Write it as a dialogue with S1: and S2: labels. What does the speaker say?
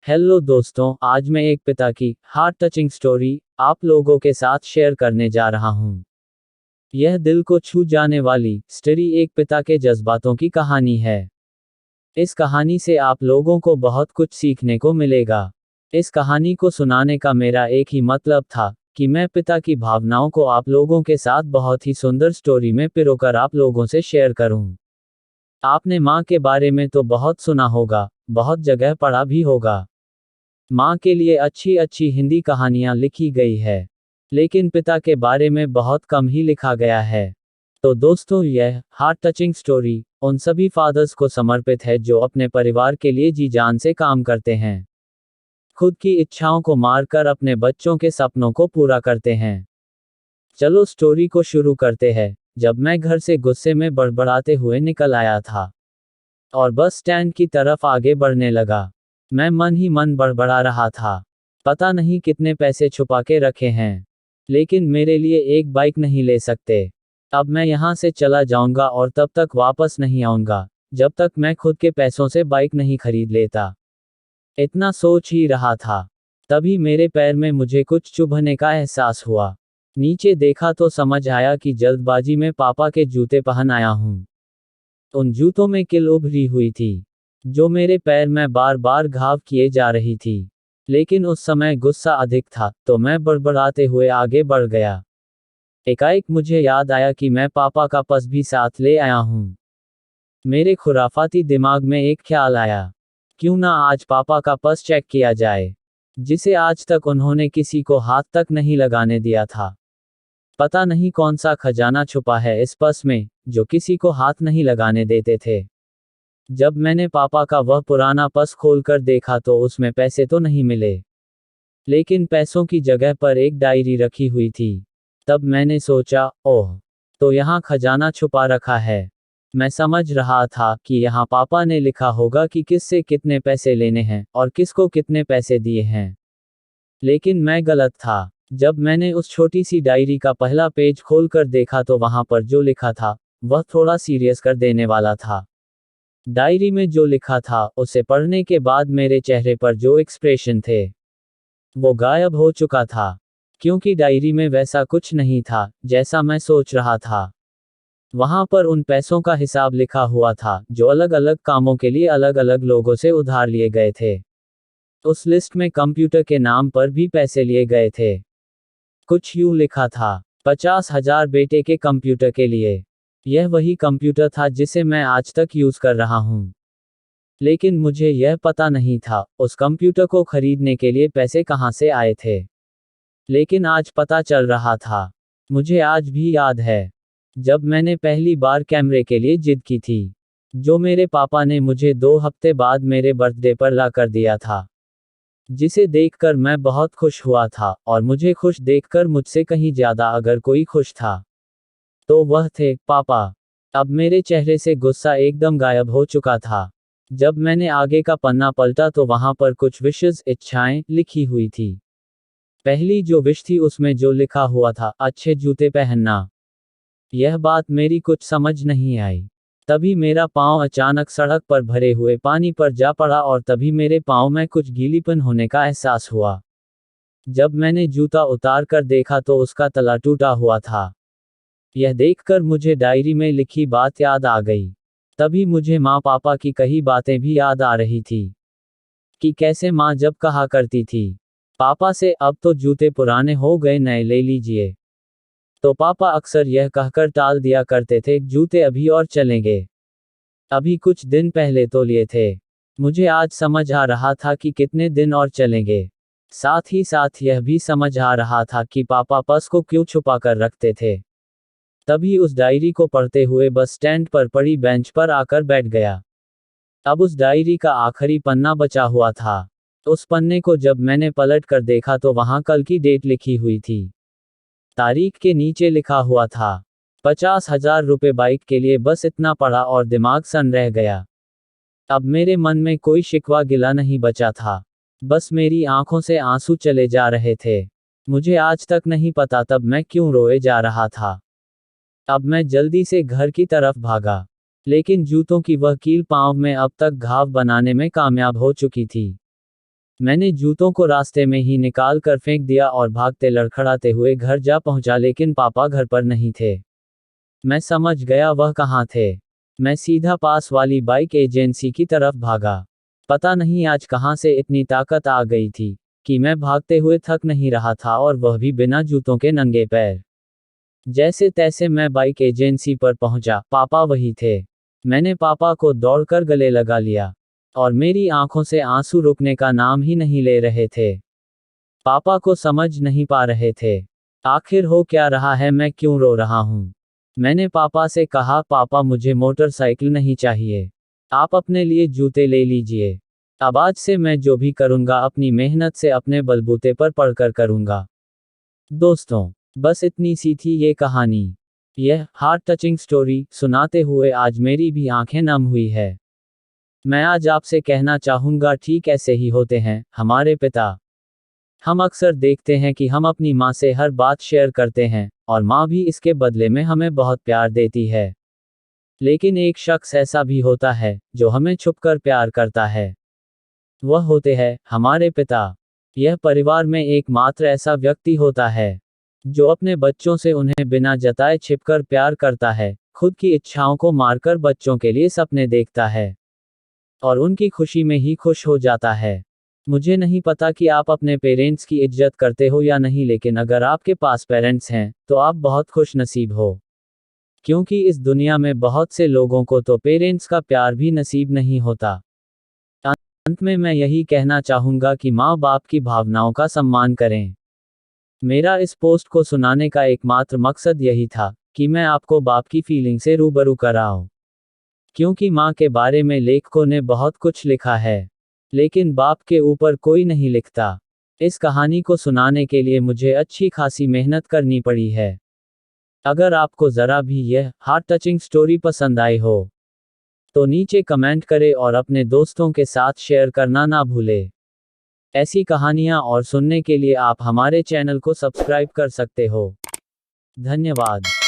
S1: Hello दोस्तों, आज मैं एक पिता की हार्ट टचिंग स्टोरी आप लोगों के साथ शेयर करने जा रहा हूँ। यह दिल को छू जाने वाली स्टोरी एक पिता के जज्बातों की कहानी है। इस कहानी से आप लोगों को बहुत कुछ सीखने को मिलेगा। इस कहानी को सुनाने का मेरा एक ही मतलब था कि मैं पिता की भावनाओं को आप लोगों के साथ बहुत ही सुंदर स्टोरी में पिरोकर आप लोगों से शेयर करूं। आपने माँ के बारे में तो बहुत सुना होगा, बहुत जगह पढ़ा भी होगा। माँ के लिए अच्छी अच्छी हिंदी कहानियाँ लिखी गई है, लेकिन पिता के बारे में बहुत कम ही लिखा गया है। तो दोस्तों, यह हार्ट टचिंग स्टोरी उन सभी फादर्स को समर्पित है जो अपने परिवार के लिए जी जान से काम करते हैं, खुद की इच्छाओं को मारकर अपने बच्चों के सपनों को पूरा करते हैं। चलो स्टोरी को शुरू करते हैं। जब मैं घर से गुस्से में बड़बड़ाते हुए निकल आया था और बस स्टैंड की तरफ आगे बढ़ने लगा, मैं मन ही मन बड़बड़ा रहा था। पता नहीं कितने पैसे छुपा के रखे हैं, लेकिन मेरे लिए एक बाइक नहीं ले सकते। अब मैं यहाँ से चला जाऊंगा और तब तक वापस नहीं आऊंगा जब तक मैं खुद के पैसों से बाइक नहीं खरीद लेता। इतना सोच ही रहा था, तभी मेरे पैर में मुझे कुछ चुभने का एहसास हुआ। नीचे देखा तो समझ आया कि जल्दबाजी में पापा के जूते पहन आया हूँ। उन जूतों में कील उभरी हुई थी, जो मेरे पैर में बार बार घाव किए जा रही थी। लेकिन उस समय गुस्सा अधिक था, तो मैं बड़बड़ाते हुए आगे बढ़ गया। एकाएक मुझे याद आया कि मैं पापा का पर्स भी साथ ले आया हूँ। मेरे खुराफाती दिमाग में एक ख्याल आया, क्यों ना आज पापा का पर्स चेक किया जाए, जिसे आज तक उन्होंने किसी को हाथ तक नहीं लगाने दिया था। पता नहीं कौन सा खजाना छुपा है इस पर्स में, जो किसी को हाथ नहीं लगाने देते थे। जब मैंने पापा का वह पुराना पर्स खोलकर देखा तो उसमें पैसे तो नहीं मिले, लेकिन पैसों की जगह पर एक डायरी रखी हुई थी। तब मैंने सोचा, ओह, तो यहाँ खजाना छुपा रखा है। मैं समझ रहा था कि यहाँ पापा ने लिखा होगा कि किससे कितने पैसे लेने हैं और किसको कितने पैसे दिए हैं। लेकिन मैं गलत था। जब मैंने उस छोटी सी डायरी का पहला पेज खोलकर देखा तो वहां पर जो लिखा था वह थोड़ा सीरियस कर देने वाला था। डायरी में जो लिखा था उसे पढ़ने के बाद मेरे चेहरे पर जो एक्सप्रेशन थे वो गायब हो चुका था, क्योंकि डायरी में वैसा कुछ नहीं था जैसा मैं सोच रहा था। वहां पर उन पैसों का हिसाब लिखा हुआ था जो अलग अलग कामों के लिए अलग अलग लोगों से उधार लिए गए थे। उस लिस्ट में कंप्यूटर के नाम पर भी पैसे लिए गए थे। कुछ यूं लिखा था, 50,000 बेटे के कंप्यूटर के लिए। यह वही कंप्यूटर था जिसे मैं आज तक यूज कर रहा हूं। लेकिन मुझे यह पता नहीं था उस कंप्यूटर को खरीदने के लिए पैसे कहां से आए थे। लेकिन आज पता चल रहा था। मुझे आज भी याद है, जब मैंने पहली बार कैमरे के लिए जिद की थी, जो मेरे पापा ने मुझे 2 हफ्ते बाद मेरे बर्थडे पर ला कर दिया था, जिसे देखकर मैं बहुत खुश हुआ था। और मुझे खुश देखकर मुझसे कहीं ज्यादा अगर कोई खुश था तो वह थे पापा। अब मेरे चेहरे से गुस्सा एकदम गायब हो चुका था। जब मैंने आगे का पन्ना पलटा तो वहां पर कुछ विशेष इच्छाएं लिखी हुई थी। पहली जो विश थी उसमें जो लिखा हुआ था, अच्छे जूते पहनना। यह बात मेरी कुछ समझ नहीं आई। तभी मेरा पांव अचानक सड़क पर भरे हुए पानी पर जा पड़ा और तभी मेरे पांव में कुछ गीलीपन होने का एहसास हुआ। जब मैंने जूता उतार कर देखा तो उसका तला टूटा हुआ था। यह देखकर मुझे डायरी में लिखी बात याद आ गई। तभी मुझे माँ पापा की कही बातें भी याद आ रही थी, कि कैसे माँ जब कहा करती थी पापा से, अब तो जूते पुराने हो गए, नए ले लीजिए, तो पापा अक्सर यह कहकर टाल दिया करते थे, जूते अभी और चलेंगे, अभी कुछ दिन पहले तो लिए थे। मुझे आज समझ आ रहा था कि कितने दिन और चलेंगे। साथ ही साथ यह भी समझ आ रहा था कि पापा पर्स को क्यों छुपा कर रखते थे। तभी उस डायरी को पढ़ते हुए बस स्टैंड पर पड़ी बेंच पर आकर बैठ गया। अब उस डायरी का आखिरी पन्ना बचा हुआ था। उस पन्ने को जब मैंने पलट कर देखा तो वहां कल की डेट लिखी हुई थी। तारीख के नीचे लिखा हुआ था 50,000 रुपए बाइक के लिए। बस इतना पढ़ा और दिमाग सन रह गया। अब मेरे मन में कोई शिकवा गिला नहीं बचा था, बस मेरी आंखों से आंसू चले जा रहे थे। मुझे आज तक नहीं पता तब मैं क्यों रोए जा रहा था। अब मैं जल्दी से घर की तरफ भागा, लेकिन जूतों की वह कील पांव में अब तक घाव बनाने में कामयाब हो चुकी थी। मैंने जूतों को रास्ते में ही निकाल कर फेंक दिया और भागते लड़खड़ाते हुए घर जा पहुंचा, लेकिन पापा घर पर नहीं थे। मैं समझ गया वह कहाँ थे। मैं सीधा पास वाली बाइक एजेंसी की तरफ भागा। पता नहीं आज कहाँ से इतनी ताकत आ गई थी कि मैं भागते हुए थक नहीं रहा था, और वह भी बिना जूतों के नंगे पैर। जैसे तैसे मैं बाइक एजेंसी पर पहुंचा। पापा वही थे। मैंने पापा को दौड़कर गले लगा लिया, और मेरी आंखों से आंसू रुकने का नाम ही नहीं ले रहे थे। पापा को समझ नहीं पा रहे थे आखिर हो क्या रहा है, मैं क्यों रो रहा हूं। मैंने पापा से कहा, पापा मुझे मोटरसाइकिल नहीं चाहिए, आप अपने लिए जूते ले लीजिए। अब आज से मैं जो भी करूंगा अपनी मेहनत से अपने बलबूते पर पढ़कर करूंगा। दोस्तों, बस इतनी सी थी ये कहानी। यह हार्ट टचिंग स्टोरी सुनाते हुए आज मेरी भी आंखें नम हुई है। मैं आज आपसे कहना चाहूंगा, ठीक ऐसे ही होते हैं हमारे पिता। हम अक्सर देखते हैं कि हम अपनी माँ से हर बात शेयर करते हैं, और माँ भी इसके बदले में हमें बहुत प्यार देती है। लेकिन एक शख्स ऐसा भी होता है जो हमें छुपकर प्यार करता है। वह होते हैं हमारे पिता। यह परिवार में एकमात्र ऐसा व्यक्ति होता है जो अपने बच्चों से उन्हें बिना जताए छिपकर प्यार करता है, खुद की इच्छाओं को मारकर बच्चों के लिए सपने देखता है, और उनकी खुशी में ही खुश हो जाता है। मुझे नहीं पता कि आप अपने पेरेंट्स की इज्जत करते हो या नहीं, लेकिन अगर आपके पास पेरेंट्स हैं तो आप बहुत खुश नसीब हो। क्योंकि इस दुनिया में बहुत से लोगों को तो पेरेंट्स का प्यार भी नसीब नहीं होता। अंत में मैं यही कहना चाहूंगा कि माँ बाप की भावनाओं का सम्मान करें। मेरा इस पोस्ट को सुनाने का एकमात्र मकसद यही था कि मैं आपको बाप की फीलिंग से रूबरू कराऊं। क्योंकि माँ के बारे में लेखकों ने बहुत कुछ लिखा है, लेकिन बाप के ऊपर कोई नहीं लिखता। इस कहानी को सुनाने के लिए मुझे अच्छी खासी मेहनत करनी पड़ी है। अगर आपको ज़रा भी यह हार्ट टचिंग स्टोरी पसंद आई हो तो नीचे कमेंट करें और अपने दोस्तों के साथ शेयर करना ना भूलें। ऐसी कहानियाँ और सुनने के लिए आप हमारे चैनल को सब्सक्राइब कर सकते हो। धन्यवाद।